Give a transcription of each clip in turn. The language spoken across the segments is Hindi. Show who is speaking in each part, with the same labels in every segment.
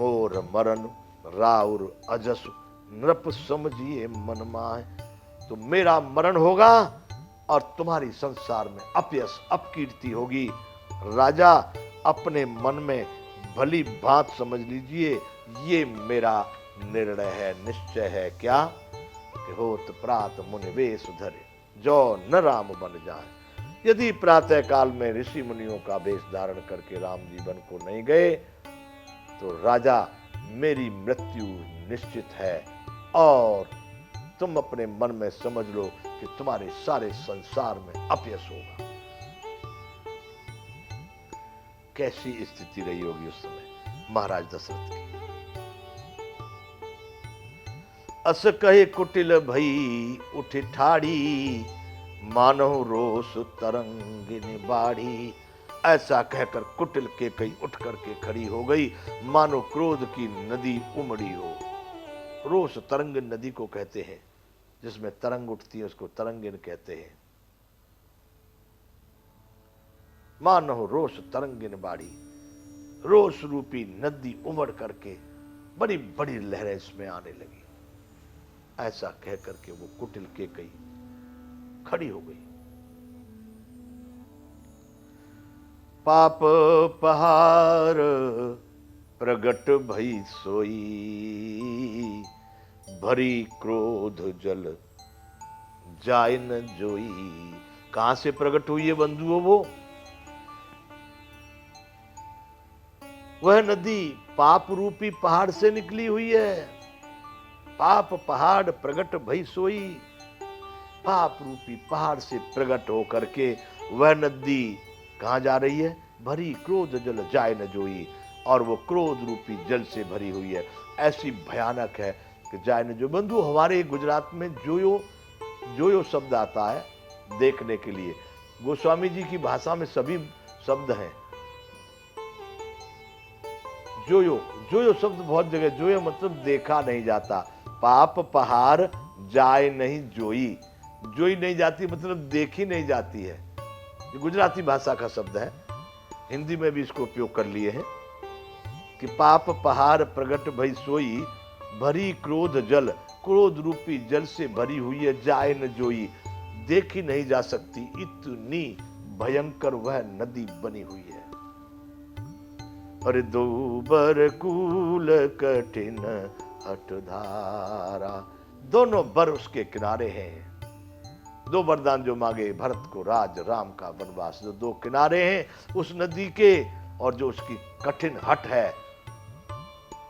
Speaker 1: मोर मरन राउर अजस नृप समझिए मन माहे। तो मेरा मरण होगा और तुम्हारी संसार में अपयश अपकीर्ति होगी। राजा अपने मन में भली बात समझ लीजिए, ये मेरा निर्णय है, निश्चय है। क्या कि होत प्रात मुनि वेश धरे जो न राम बन जाए। यदि प्रातः काल में ऋषि मुनियों का वेश धारण करके राम जी वन को नहीं गए तो राजा मेरी मृत्यु निश्चित है। और तुम अपने मन में समझ लो कि तुम्हारे सारे संसार में अपयश होगा। कैसी स्थिति रही होगी उस समय महाराज दशरथ की। अस कहे कुटिल भई उठ ठाड़ी मानो रोष तरंगिन बाढ़ी। ऐसा कहकर कुटिल के कई उठ करके खड़ी हो गई, मानो क्रोध की नदी उमड़ी हो। रोष तरंगिन नदी को कहते हैं, जिसमें तरंग उठती है उसको तरंगिन कहते हैं। मानो रोष तरंगिन बाढ़ी, रोष रूपी नदी उमड़ करके बड़ी बड़ी लहरें इसमें आने लगी। ऐसा कह करके वो कुटिल के कई खड़ी हो गई। पाप पहाड़ प्रगट भई सोई भरी क्रोध जल जाय न जोई। कहां से प्रकट हुई है बंधुओं? वह नदी पाप रूपी पहाड़ से निकली हुई है। पाप पहाड़ प्रगट भई सोई, पाप रूपी पहाड़ से प्रकट होकर के वह नदी कहां जा रही है? भरी क्रोध जल जाय न जोई, और वो क्रोध रूपी जल से भरी हुई है। ऐसी भयानक है कि जाय न जो। बंधु, हमारे गुजरात में जोयो शब्द आता है देखने के लिए। गोस्वामी जी की भाषा में सभी शब्द हैं। जोयो शब्द बहुत जगह, जोयो मतलब देखा नहीं जाता। पाप पहाड़ जाए नहीं जोई, जोई नहीं जाती मतलब देखी नहीं जाती है। ये गुजराती भाषा का शब्द है, हिंदी में भी इसको उपयोग कर लिए हैं कि पाप पहाड़ प्रगट भई सोई भरी क्रोध जल, क्रोध रूपी जल से भरी हुई है, जाए न जोई, देखी नहीं जा सकती, इतनी भयंकर वह नदी बनी हुई है। और दो बर कूल कठिन हट धारा, दोनों बर उसके किनारे हैं। दो वरदान जो मांगे भरत को, राज राम का वनवास, जो दो किनारे हैं उस नदी के, और जो उसकी कठिन हट है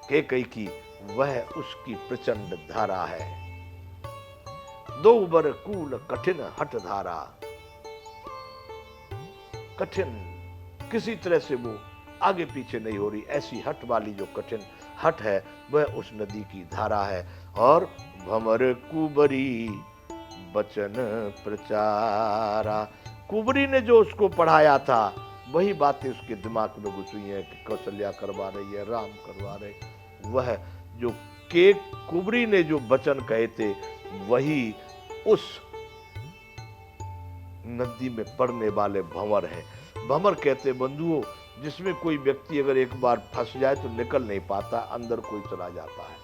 Speaker 1: कैकई की, वह उसकी प्रचंड धारा है। दो बर कूल कठिन हट धारा, कठिन किसी तरह से वो आगे पीछे नहीं हो रही, ऐसी हट वाली जो कठिन हट है वह उस नदी की धारा है। और भमर कुबरी बचन प्रचारा, कुबरी ने जो उसको पढ़ाया था वही बातें उसके दिमाग में घुस हुई हैं कि कौशल्या करवा रही है, राम करवा रहे। वह जो के कुबरी ने जो वचन कहे थे वही उस नदी में पड़ने वाले भंवर हैं। भंवर कहते बंधुओं जिसमें कोई व्यक्ति अगर एक बार फंस जाए तो निकल नहीं पाता, अंदर कोई चला जाता है,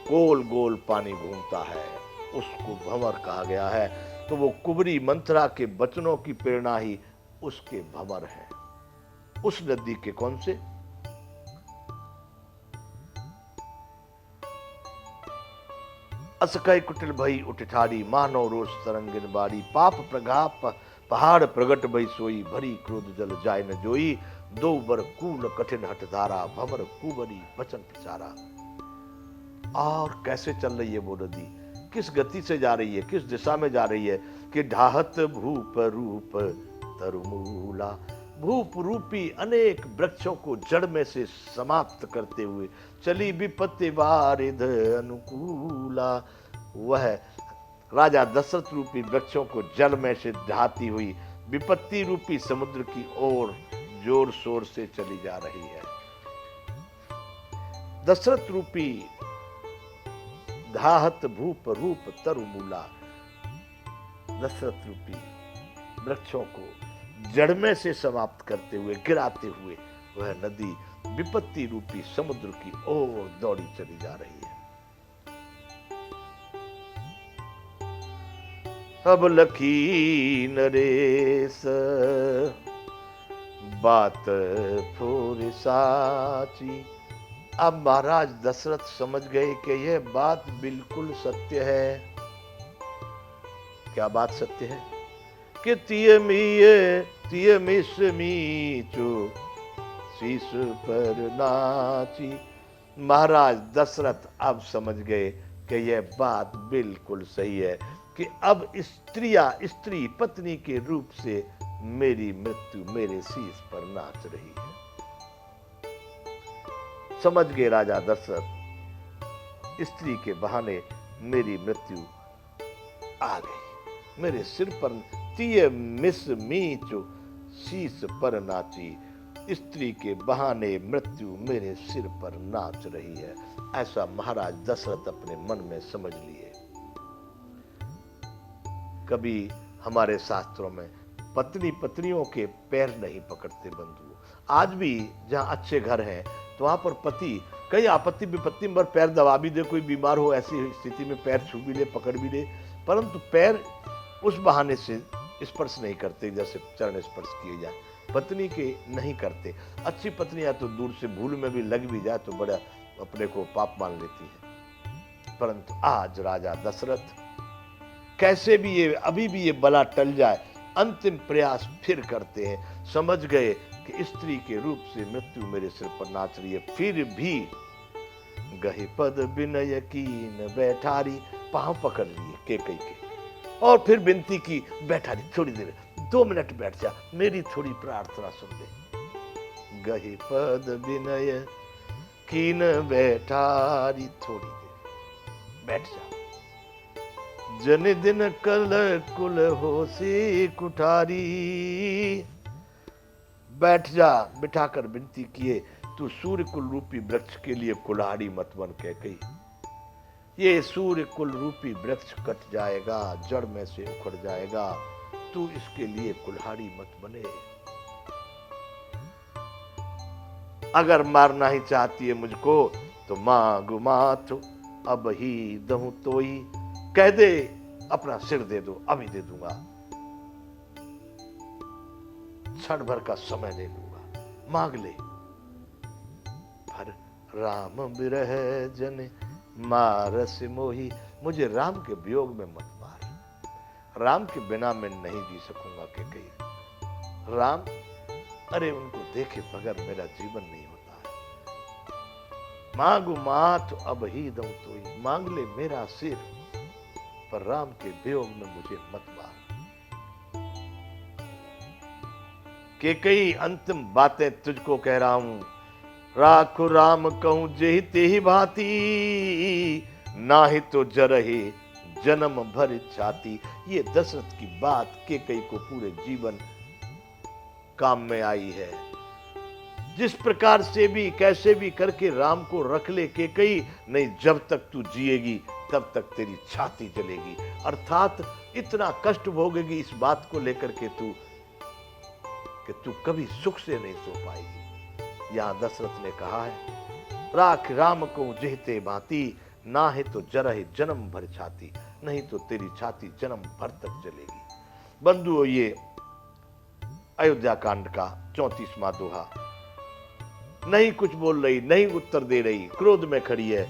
Speaker 1: गोल गोल पानी घूमता है, उसको भंवर कहा गया है। तो वो कुबरी मंत्रा के वचनों की प्रेरणा ही उसके भंवर है। उस नदी के कौन से? असकय कुटिल भई उठाड़ी मानो रोष तरंगिन बाड़ी, पाप प्रघाप पहाड़ प्रगट भई सोई भरी क्रोध जल जाय न जोई। दो बर कूल कठिन हट धारा भंवर कुबरी वचन प्रचारा। और कैसे चल रही है वो नदी, किस गति से जा रही है, किस दिशा में जा रही है कि ढाहत भूप रूप तरुमूला, भूप रूपी अनेक वृक्षों को जड़ में से समाप्त करते हुए चली विपत्ति वारिध अनुकूला। वह राजा दशरथ रूपी वृक्षों को जल में से ढाती हुई विपत्ति रूपी समुद्र की ओर जोर शोर से चली जा रही है। दशरथ रूपी धाहत भूप रूप तरुमूला, दशरथ रूपी वृक्षों को जड़ में से समाप्त करते हुए, गिराते हुए वह नदी विपत्ति रूपी समुद्र की ओर दौड़ी चली जा रही है। अब लखी नरेश बात फूर साची। अब महाराज दशरथ समझ गए कि यह बात बिल्कुल सत्य है। क्या बात सत्य है? कि तिय मिस मीचो शीश पर नाची। महाराज दशरथ अब समझ गए कि यह बात बिल्कुल सही है कि अब स्त्री पत्नी के रूप से मेरी मृत्यु मेरे शीश पर नाच रही है। समझ गए राजा दशरथ, स्त्री के बहाने मेरी मृत्यु आ गई, मेरे सिर पर तिय मिस मीचो शीश पर नाची। स्त्री के बहाने मृत्यु मेरे सिर पर नाच रही है। ऐसा महाराज दशरथ अपने मन में समझ लिए। कभी हमारे शास्त्रों में पत्नियों के पैर नहीं पकड़ते बंधुओं। आज भी जहां अच्छे घर हैं तो वहां पर पति कई आपत्ति विपत्ति में पैर दबा भी दे, कोई बीमार हो ऐसी स्थिति में पैर छू भी ले, पकड़ भी ले, परंतु पैर उस बहाने से स्पर्श नहीं करते जैसे चरण स्पर्श किए जाए। पत्नी के नहीं करते। अच्छी पत्नी है तो दूर से भूल में भी लग भी जाए तो बड़ा अपने को पाप मान लेती है। परंतु आज राजा दशरथ कैसे भी ये अभी भी ये बला टल जाए, अंतिम प्रयास फिर करते हैं। समझ गए कि स्त्री के रूप से मृत्यु मेरे सिर पर नाच रही है। फिर भी गहे पद विनय कीन बैठारी, पांव पकड़ लिए केकई के और फिर विनती की, बैठारी थोड़ी देर 2 मिनट बैठ जा, मेरी थोड़ी प्रार्थना सुन ले। गहे पद विनय कीन बैठारी, थोड़ी देर बैठ जा। जन दिन कल कुल होसी कुठारी, बैठ जा। बिठाकर विनती किए, तू सूर्य कुल रूपी वृक्ष के लिए कुल्हाड़ी मत बन के कही। ये सूर्य कुल रूपी वृक्ष कट जाएगा, जड़ में से उखड़ जाएगा, तू इसके लिए कुल्हाड़ी मत बने। अगर मारना ही चाहती है मुझको तो मांगू माथ अब ही दहूं तो ही, कह दे अपना सिर दे दो, अभी दे दूंगा, क्षण भर का समय ले लूंगा, मांग ले। पर राम विरह जन मारस मोही, मुझे राम के वियोग में मत मार। राम के बिना मैं नहीं जी सकूंगा के कही। राम, अरे उनको देखे बगैर मेरा जीवन नहीं होता है। मांगू माथ अब ही दऊं तो ही, मांग ले मेरा सिर, पर राम के वियोग में मुझे मत मार। के कई अंतिम बातें तुझको कह रहा हूं, राखो राम कहूं जेहि तेहि भांति, नाहि तो जरहि जन्म भर छाती। ये दशरथ की बात के कई को पूरे जीवन काम में आई है। जिस प्रकार से भी कैसे भी करके राम को रख ले के कई, नहीं जब तक तू जिएगी तब तक तेरी छाती जलेगी, अर्थात इतना कष्ट भोगेगी इस बात को लेकर के तू कभी सुख से नहीं सो पाएगी। यहां दशरथ ने कहा है, राख राम को जेहते भांति, ना है तो जरहि जन्म भर छाती, नहीं तो तेरी छाती जन्म भर तक जलेगी। बंधुओं, ये अयोध्या कांड का 34वां दोहा। नहीं कुछ बोल रही, नहीं उत्तर दे रही, क्रोध में खड़ी है।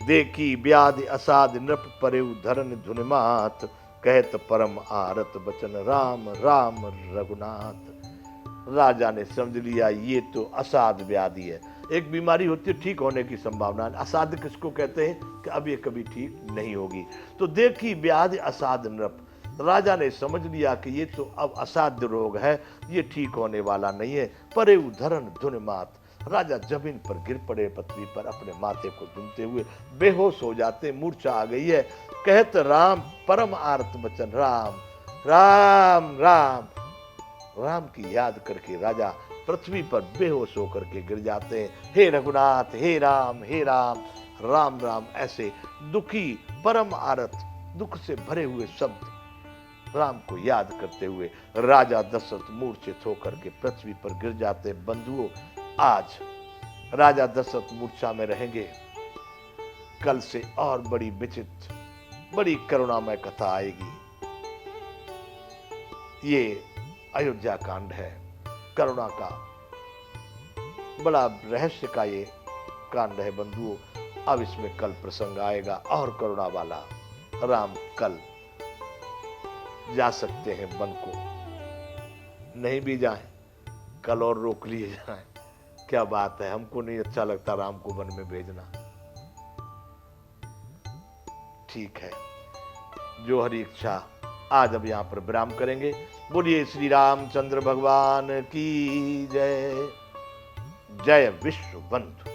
Speaker 1: देखी व्याधि असाध नृप परेउ धरन धुनिमात, कहत परम आरत बचन राम राम रघुनाथ। राजा ने समझ लिया ये तो असाध व्याधि है। एक बीमारी होती है ठीक होने की संभावना, असाध किसको कहते हैं कि अब ये कभी ठीक नहीं होगी। तो देखी व्याधि असाध नृप, राजा ने समझ लिया कि ये तो अब असाध्य रोग है, ये ठीक होने वाला नहीं है। परेउ धरन धुनिमात, राजा जमीन पर गिर पड़े, पृथ्वी पर अपने माथे को धुनते हुए बेहोश हो जाते, मूर्छा आ गई है। कहत राम परम आर्त बचन राम राम राम, राम की याद करके राजा पृथ्वी पर बेहोश होकर के गिर जाते हैं। हे रघुनाथ, हे राम राम राम, ऐसे दुखी परम आरत दुख से भरे हुए शब्द राम को याद करते हुए राजा दशरथ मूर्छित होकर के पृथ्वी पर गिर जाते। बंधुओं, आज राजा दशरथ मूर्छा में रहेंगे। कल से और बड़ी विचित्र, बड़ी करुणामय कथा आएगी। ये अयोध्या कांड है, करुणा का बड़ा रहस्य का ये कांड है बंधुओं। अब इसमें कल प्रसंग आएगा और करुणा वाला। राम कल जा सकते हैं वन को, नहीं भी जाएं कल और रोक लिए जाएं। क्या बात है, हमको नहीं अच्छा लगता राम को वन में भेजना। ठीक है, जो हरी इच्छा। आज अब यहां पर विराम करेंगे। बोलिए श्री रामचंद्र भगवान की जय। जय विश्व बंधु।